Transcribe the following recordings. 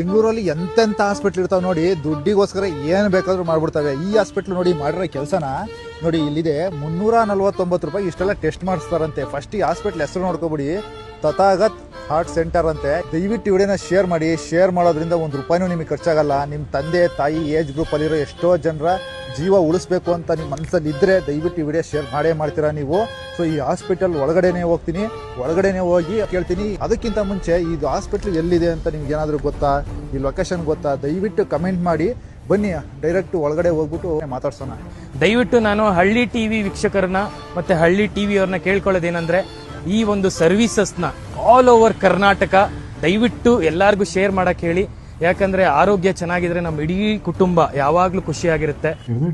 ಬೆಂಗಳೂರಲ್ಲಿ ಎಂತೆಂಥ ಹಾಸ್ಪಿಟ್ಲ್ ಇರ್ತಾವೆ ನೋಡಿ, ದುಡ್ಡಿಗೋಸ್ಕರ ಏನು ಬೇಕಾದ್ರೂ ಮಾಡ್ಬಿಡ್ತವೆ. ಈ ಹಾಸ್ಪಿಟ್ಲ್ ನೋಡಿ ಮಾಡಿರೋ ಕೆಲಸನ ನೋಡಿ, ಇಲ್ಲಿದೆ 349 ರೂಪಾಯಿ ಇಷ್ಟೆಲ್ಲ ಟೆಸ್ಟ್ ಮಾಡಿಸ್ತಾರಂತೆ. ಫಸ್ಟ್ ಈ ಹಾಸ್ಪಿಟ್ಲ್ ಹೆಸರು ನೋಡ್ಕೊಬಿಡಿ, ತಥಾಗತ್ ಹಾರ್ಟ್ ಸೆಂಟರ್ ಅಂತೆ. ದಯವಿಟ್ಟು ವಿಡಿಯೋನ ಶೇರ್ ಮಾಡಿ. ಶೇರ್ ಮಾಡೋದ್ರಿಂದ ₹1 ನಿಮಗೆ ಖರ್ಚಾಗಲ್ಲ. ನಿಮ್ಮ ತಂದೆ ತಾಯಿ ಏಜ್ ಗ್ರೂಪಲ್ಲಿರೋ ಎಷ್ಟೋ ಜನರ ಜೀವ ಉಳಿಸ್ಬೇಕು ಅಂತ ನಿಮ್ಮ ಮನಸ್ಸಲ್ಲಿ ಇದ್ದರೆ ದಯವಿಟ್ಟು ವಿಡಿಯೋ ಶೇರ್ ಮಾಡೇ ಮಾಡ್ತೀರಾ ನೀವು. ಸೊ ಈ ಹಾಸ್ಪಿಟಲ್ ಒಳಗಡೆನೇ ಹೋಗ್ತೀನಿ, ಒಳಗಡೆನೇ ಹೋಗಿ ಕೇಳ್ತೀನಿ. ಅದಕ್ಕಿಂತ ಮುಂಚೆ ಇದು ಹಾಸ್ಪಿಟ್ಲ್ ಎಲ್ಲಿದೆ ಅಂತ ನಿಮ್ಗೆ ಏನಾದರೂ ಗೊತ್ತಾ, ಈ ಲೊಕೇಶನ್ ಗೊತ್ತಾ, ದಯವಿಟ್ಟು ಕಮೆಂಟ್ ಮಾಡಿ. ಬನ್ನಿ ಡೈರೆಕ್ಟ್ ಒಳಗಡೆ ಹೋಗ್ಬಿಟ್ಟು ಮಾತಾಡ್ಸೋಣ. ದಯವಿಟ್ಟು ನಾನು ಹಳ್ಳಿ ಟಿವಿ ವೀಕ್ಷಕರನ್ನ ಮತ್ತೆ ಹಳ್ಳಿ ಟಿವಿ ಅವ್ರನ್ನ ಕೇಳ್ಕೊಳ್ಳೋದೇನಂದ್ರೆ, ಈ ಒಂದು ಸರ್ವಿಸಸ್ನ ಆಲ್ ಓವರ್ ಕರ್ನಾಟಕ ದಯವಿಟ್ಟು ಎಲ್ಲರಿಗೂ ಶೇರ್ ಮಾಡಕ್ ಹೇಳಿ. ಯಾಕಂದ್ರೆ ಆರೋಗ್ಯ ಚೆನ್ನಾಗಿದ್ರೆ ನಮ್ಮ ಇಡೀ ಕುಟುಂಬ ಯಾವಾಗ್ಲೂ ಖುಷಿಯಾಗಿರುತ್ತೆ.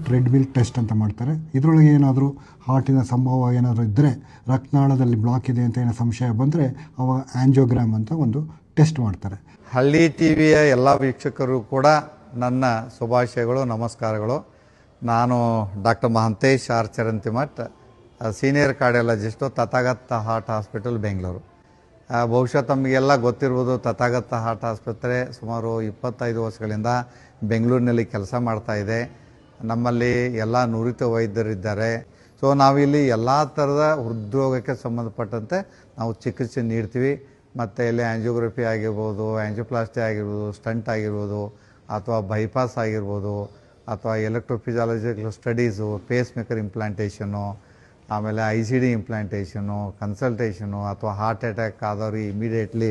ಟ್ರೆಡ್ಮಿಲ್ ಟೆಸ್ಟ್ ಅಂತ ಮಾಡ್ತಾರೆ. ಇದರೊಳಗೆ ಏನಾದರೂ ಹಾರ್ಟಿನ ಸಂಭವ ಏನಾದರೂ ಇದ್ದರೆ, ರಕ್ತನಾಳದಲ್ಲಿ ಬ್ಲಾಕ್ ಇದೆ ಅಂತ ಏನೋ ಸಂಶಯ ಬಂದರೆ ಅವಾಗ ಆಂಜಿಯೋಗ್ರಾಮ್ ಅಂತ ಒಂದು ಟೆಸ್ಟ್ ಮಾಡ್ತಾರೆ. ಹಳ್ಳಿ ಟಿವಿಯ ಎಲ್ಲ ವೀಕ್ಷಕರು ಕೂಡ ನನ್ನ ಶುಭಾಶಯಗಳು, ನಮಸ್ಕಾರಗಳು. ನಾನು doctor Mahantesh R Charantimath, senior cardiologist, Tathagata heart hospital, Bengaluru. ಬಹುಶಃ ತಮಗೆಲ್ಲ ಗೊತ್ತಿರ್ಬೋದು, ತಥಾಗತ ಹಾರ್ಟ್ ಆಸ್ಪತ್ರೆ ಸುಮಾರು 25 ವರ್ಷಗಳಿಂದ ಬೆಂಗಳೂರಿನಲ್ಲಿ ಕೆಲಸ ಮಾಡ್ತಾ ಇದೆ. ನಮ್ಮಲ್ಲಿ ಎಲ್ಲ ನುರಿತ ವೈದ್ಯರಿದ್ದಾರೆ. ಸೊ ನಾವಿಲ್ಲಿ ಎಲ್ಲ ಥರದ ಹೃದ್ರೋಗಕ್ಕೆ ಸಂಬಂಧಪಟ್ಟಂತೆ ನಾವು ಚಿಕಿತ್ಸೆ ನೀಡ್ತೀವಿ. ಮತ್ತು ಇಲ್ಲಿ ಆ್ಯಂಜಿಯೋಗ್ರಫಿ ಆಗಿರ್ಬೋದು, ಆ್ಯಂಜಿಯೋಪ್ಲಾಸ್ಟಿ ಆಗಿರ್ಬೋದು, ಸ್ಟಂಟ್ ಆಗಿರ್ಬೋದು, ಅಥವಾ ಬೈಪಾಸ್ ಆಗಿರ್ಬೋದು, ಅಥವಾ ಎಲೆಕ್ಟ್ರೋಫಿಸಿಯಾಲಜಿಕಲ್ ಸ್ಟಡೀಸು, ಪೇಸ್ ಮೇಕರ್ ಇಂಪ್ಲಾಂಟೇಷನು, ಆಮೇಲೆ ICD ಇಂಪ್ಲಾಂಟೇಷನು, ಕನ್ಸಲ್ಟೇಷನು, ಅಥವಾ ಹಾರ್ಟ್ ಅಟ್ಯಾಕ್ ಆದವ್ರಿಗೆ ಇಮಿಡಿಯೇಟ್ಲಿ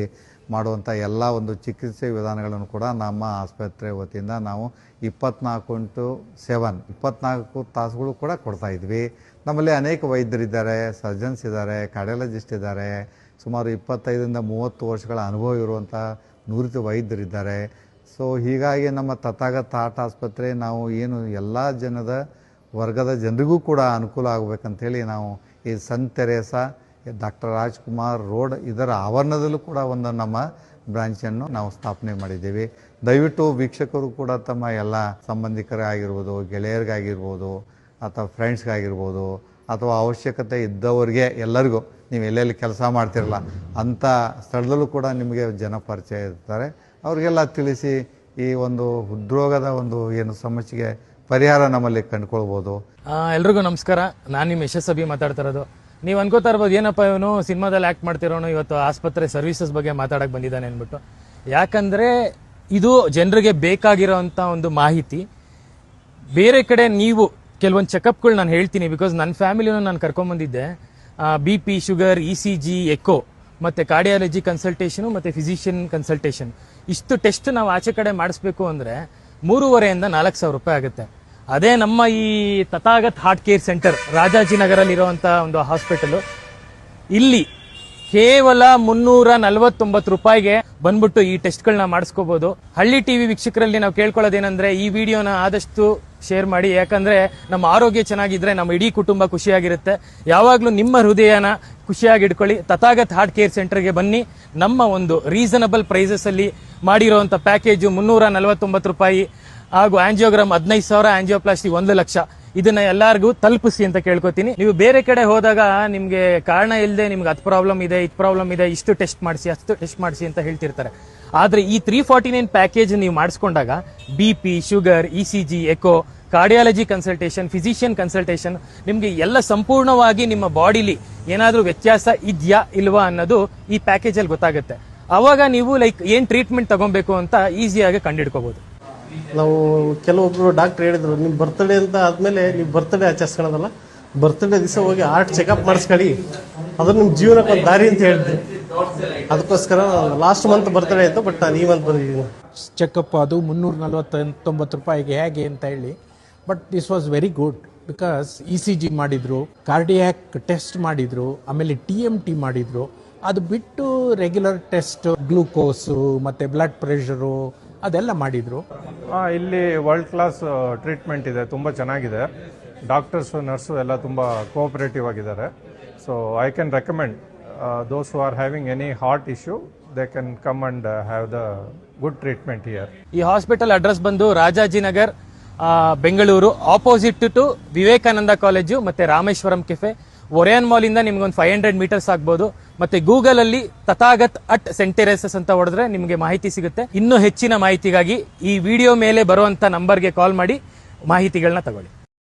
ಮಾಡುವಂಥ ಎಲ್ಲ ಒಂದು ಚಿಕಿತ್ಸೆ ವಿಧಾನಗಳನ್ನು ಕೂಡ ನಮ್ಮ ಆಸ್ಪತ್ರೆ ವತಿಯಿಂದ ನಾವು 24x7 24 ತಾಸುಗಳು ಕೂಡ ಕೊಡ್ತಾಯಿದ್ವಿ. ನಮ್ಮಲ್ಲಿ ಅನೇಕ ವೈದ್ಯರಿದ್ದಾರೆ, ಸರ್ಜನ್ಸ್ ಇದ್ದಾರೆ, ಕಾರ್ಡಿಯಾಲಜಿಸ್ಟ್ ಇದ್ದಾರೆ. ಸುಮಾರು 25ರಿಂದ 30 ವರ್ಷಗಳ ಅನುಭವ ಇರುವಂಥ ನುರಿತ ವೈದ್ಯರಿದ್ದಾರೆ. ಸೊ ಹೀಗಾಗಿ ನಮ್ಮ ತಥಾಗತ ಹಾರ್ಟ್ ಆಸ್ಪತ್ರೆ ನಾವು ಏನು ಎಲ್ಲ ವರ್ಗದ ಜನರಿಗೂ ಕೂಡ ಅನುಕೂಲ ಆಗಬೇಕಂತೇಳಿ ನಾವು ಈ ಸಂತ್ ತೆರೇಸಾ ಡಾಕ್ಟರ್ ರಾಜ್ಕುಮಾರ್ ರೋಡ್ ಇದರ ಆವರಣದಲ್ಲೂ ಕೂಡ ಒಂದು ನಮ್ಮ ಬ್ರಾಂಚನ್ನು ನಾವು ಸ್ಥಾಪನೆ ಮಾಡಿದ್ದೀವಿ. ದಯವಿಟ್ಟು ವೀಕ್ಷಕರು ಕೂಡ ತಮ್ಮ ಎಲ್ಲ ಸಂಬಂಧಿಕರಾಗಿರ್ಬೋದು, ಗೆಳೆಯರಿಗಾಗಿರ್ಬೋದು, ಅಥವಾ ಫ್ರೆಂಡ್ಸ್ಗಾಗಿರ್ಬೋದು, ಅಥವಾ ಅವಶ್ಯಕತೆ ಇದ್ದವರಿಗೆ ಎಲ್ಲರಿಗೂ, ನೀವು ಎಲ್ಲೆಲ್ಲಿ ಕೆಲಸ ಮಾಡ್ತಿರಲ್ಲ ಅಂಥ ಸ್ಥಳದಲ್ಲೂ ಕೂಡ ನಿಮಗೆ ಜನ ಪರಿಚಯ ಇರ್ತಾರೆ, ಅವ್ರಿಗೆಲ್ಲ ತಿಳಿಸಿ ಈ ಒಂದು ಹೃದ್ರೋಗದ ಒಂದು ಏನು ಸಮಸ್ಯೆಗೆ ಪರಿಹಾರ ನಮ್ಮಲ್ಲಿ ಕಂಡುಕೊಳ್ಬೋದು. ಎಲ್ರಿಗೂ ನಮಸ್ಕಾರ. ನಾನು ನಿಮ್ಮ ಯಶಸ್ಸಭಿ ಮಾತಾಡ್ತಾ ಇರೋದು. ನೀವು ಅನ್ಕೋತಾ ಇರ್ಬೋದು, ಏನಪ್ಪ ಇವನು ಸಿನಿಮಾದಲ್ಲಿ ಆಕ್ಟ್ ಮಾಡ್ತಿರೋನು ಇವತ್ತು ಆಸ್ಪತ್ರೆ ಸರ್ವಿಸಸ್ ಬಗ್ಗೆ ಮಾತಾಡಕ್ ಬಂದಿದ್ದಾನೆ ಅಂದ್ಬಿಟ್ಟು. ಯಾಕಂದ್ರೆ ಇದು ಜನರಿಗೆ ಬೇಕಾಗಿರೋಂಥ ಒಂದು ಮಾಹಿತಿ. ಬೇರೆ ಕಡೆ ನೀವು ಕೆಲವೊಂದು ಚೆಕಪ್ಗಳು ನಾನು ಹೇಳ್ತೀನಿ, ಬಿಕಾಸ್ ನನ್ನ ಫ್ಯಾಮಿಲಿನೂ ನಾನು ಕರ್ಕೊಂಡ್ಬಂದಿದ್ದೆ. BP, ಶುಗರ್, ECG, ಎಕೋ, ಮತ್ತೆ ಕಾರ್ಡಿಯಾಲಜಿ ಕನ್ಸಲ್ಟೇಷನು, ಮತ್ತೆ ಫಿಸಿಷಿಯನ್ ಕನ್ಸಲ್ಟೇಷನ್, ಇಷ್ಟು ಟೆಸ್ಟ್ ನಾವು ಆಚೆ ಕಡೆ ಮಾಡಿಸ್ಬೇಕು ಅಂದ್ರೆ 3,500ರಿಂದ 4,000 ರೂಪಾಯಿ ಆಗುತ್ತೆ. ಅದೇ ನಮ್ಮ ಈ ತಥಾಗತ್ ಹಾರ್ಟ್ ಕೇರ್ ಸೆಂಟರ್ ರಾಜಾಜಿನಗರಲ್ಲಿ ಇರುವಂತಹ ಒಂದು ಹಾಸ್ಪಿಟಲ್, ಇಲ್ಲಿ ಕೇವಲ 349 ರೂಪಾಯಿಗೆ ಬಂದ್ಬಿಟ್ಟು ಈ ಟೆಸ್ಟ್ಗಳನ್ನ ಮಾಡಿಸ್ಕೋಬಹುದು. ಹಳ್ಳಿ ಟಿವಿ ವೀಕ್ಷಕರಲ್ಲಿ ನಾವು ಕೇಳ್ಕೊಳ್ಳೋದೇನಂದ್ರೆ, ಈ ವಿಡಿಯೋನ ಆದಷ್ಟು ಶೇರ್ ಮಾಡಿ. ಯಾಕಂದ್ರೆ ನಮ್ಮ ಆರೋಗ್ಯ ಚೆನ್ನಾಗಿದ್ರೆ ನಮ್ಮ ಇಡೀ ಕುಟುಂಬ ಖುಷಿಯಾಗಿರುತ್ತೆ. ಯಾವಾಗ್ಲೂ ನಿಮ್ಮ ಹೃದಯನ ಖುಷಿಯಾಗಿ ಇಟ್ಕೊಳ್ಳಿ. ತಥಾಗತ್ ಹಾರ್ಟ್ ಕೇರ್ ಸೆಂಟರ್ಗೆ ಬನ್ನಿ. ನಮ್ಮ ಒಂದು ರೀಸನಬಲ್ ಪ್ರೈಸಸ್ ಅಲ್ಲಿ ಮಾಡಿರುವಂತ ಪ್ಯಾಕೇಜು 349 ರೂಪಾಯಿ, ಹಾಗೂ ಆಂಜಿಯೋಗ್ರಾಮ್ 15,000, ಆಂಜಿಯೋಪ್ಲಾಸ್ಟಿ 1 ಲಕ್ಷ. ಇದನ್ನ ಎಲ್ಲರಿಗೂ ತಲುಪಿಸಿ ಅಂತ ಕೇಳ್ಕೊತೀನಿ. ನೀವು ಬೇರೆ ಕಡೆ ಹೋದಾಗ ನಿಮ್ಗೆ ಕಾರಣ ಇಲ್ಲದೆ ನಿಮ್ಗೆ ಅದು ಪ್ರಾಬ್ಲಮ್ ಇದೆ, ಇದು ಪ್ರಾಬ್ಲಮ್ ಇದೆ, ಇಷ್ಟು ಟೆಸ್ಟ್ ಮಾಡಿಸಿ, ಅಷ್ಟು ಟೆಸ್ಟ್ ಮಾಡಿಸಿ ಅಂತ ಹೇಳ್ತಿರ್ತಾರೆ. ಆದ್ರೆ ಈ 349 ಪ್ಯಾಕೇಜ್ ನೀವು ಮಾಡಿಸ್ಕೊಂಡಾಗ BP, sugar, ECG, echo, cardiology consultation, physician consultation, ನಿಮ್ಗೆ ಎಲ್ಲ ಸಂಪೂರ್ಣವಾಗಿ ನಿಮ್ಮ ಬಾಡಿಲಿ ಏನಾದ್ರೂ ವ್ಯತ್ಯಾಸ ಇದೆಯಾ ಇಲ್ವಾ ಅನ್ನೋದು ಈ ಪ್ಯಾಕೇಜ್ ಅಲ್ಲಿ ಗೊತ್ತಾಗುತ್ತೆ. ಅವಾಗ ನೀವು ಏನ್ ಟ್ರೀಟ್ಮೆಂಟ್ ತಗೊಬೇಕು ಅಂತ ಈಸಿಯಾಗಿ ಕಂಡುಹಿಡ್ಕೋಬಹುದು. ನಾವು ಕೆಲವೊಬ್ರು ಡಾಕ್ಟರ್ ಹೇಳಿದ್ರು, ನಿಮ್ಮ ಬರ್ತ್ಡೇ ಅಂತ ಆದ್ಮೇಲೆ ನೀವು ಬರ್ತ್ಡೇ ಆಚರಿಸ್ಕೊಳ್ಳೋದಲ್ಲ, ಬರ್ತ್ಡೇ ದಿವಸ ಹೋಗಿ ಹಾರ್ಟ್ ಚೆಕಪ್ ಮಾಡಿಸ್ಕೊಳ್ಳಿ, ಅದು ನಿಮ್ಮ ಜೀವನಕ್ಕೆ ಒಂದು ದಾರಿ ಅಂತ ಹೇಳಿದ್ರು. ಅದಕ್ಕೋಸ್ಕರ ಲಾಸ್ಟ್ ಮಂತ್ ಬರ್ತ್ಡೇ ಆಯಿತು, ಬಟ್ ನಾನು ಈ ಮಂತ್ ಬಂದಿದ್ದೀನಿ. ಚೆಕಪ್ ಅದು 349 ರೂಪಾಯಿಗೆ ಹೇಗೆ ಅಂತ ಹೇಳಿ. But this was very good, because ECG ಮಾಡಿದ್ರು, ಕಾರ್ಡಿಯಾಕ್ ಟೆಸ್ಟ್ ಮಾಡಿದ್ರು, ಆಮೇಲೆ TMT ಮಾಡಿದ್ರು. ಅದು ಬಿಟ್ಟು ರೆಗ್ಯುಲರ್ ಟೆಸ್ಟ್, ಗ್ಲೂಕೋಸು ಮತ್ತೆ ಬ್ಲಡ್ ಪ್ರೆಷರು ಅದೆಲ್ಲ ಮಾಡಿದ್ರು. ಇಲ್ಲಿ ವರ್ಲ್ಡ್ ಕ್ಲಾಸ್ ಟ್ರೀಟ್ಮೆಂಟ್ ಇದೆ, ತುಂಬ ಚೆನ್ನಾಗಿದೆ. ಡಾಕ್ಟರ್ಸು, ನರ್ಸು ಎಲ್ಲ ತುಂಬ ಕೋಆಪರೇಟಿವ್ ಆಗಿದ್ದಾರೆ. So I can recommend those who are having any heart issue, they can come and have the good treatment here. ಈ ಹಾಸ್ಪಿಟಲ್ ಅಡ್ರೆಸ್ ಬಂದು Rajajinagar, Bengaluru, opposite to Vivekananda college ಮತ್ತೆ Rameshwaram cafe. ಒರೇನ್ mall ಇಂದ ನಿಮ್ಗೊಂದು 500 ಮೀಟರ್ಸ್ ಆಗ್ಬೋದು. ಮತ್ತೆ ಗೂಗಲ್ ಅಲ್ಲಿ ತಥಾಗತ್ ಅಟ್ ಸೆಂಟ್ ತೆರೇಸಸ್ ಅಂತ ಹೊಡೆದ್ರೆ ನಿಮಗೆ ಮಾಹಿತಿ ಸಿಗುತ್ತೆ. ಇನ್ನೂ ಹೆಚ್ಚಿನ ಮಾಹಿತಿಗಾಗಿ ಈ ವಿಡಿಯೋ ಮೇಲೆ ಬರುವಂತ ನಂಬರ್ಗೆ ಕಾಲ್ ಮಾಡಿ ಮಾಹಿತಿಗಳನ್ನ ತಗೊಳ್ಳಿ.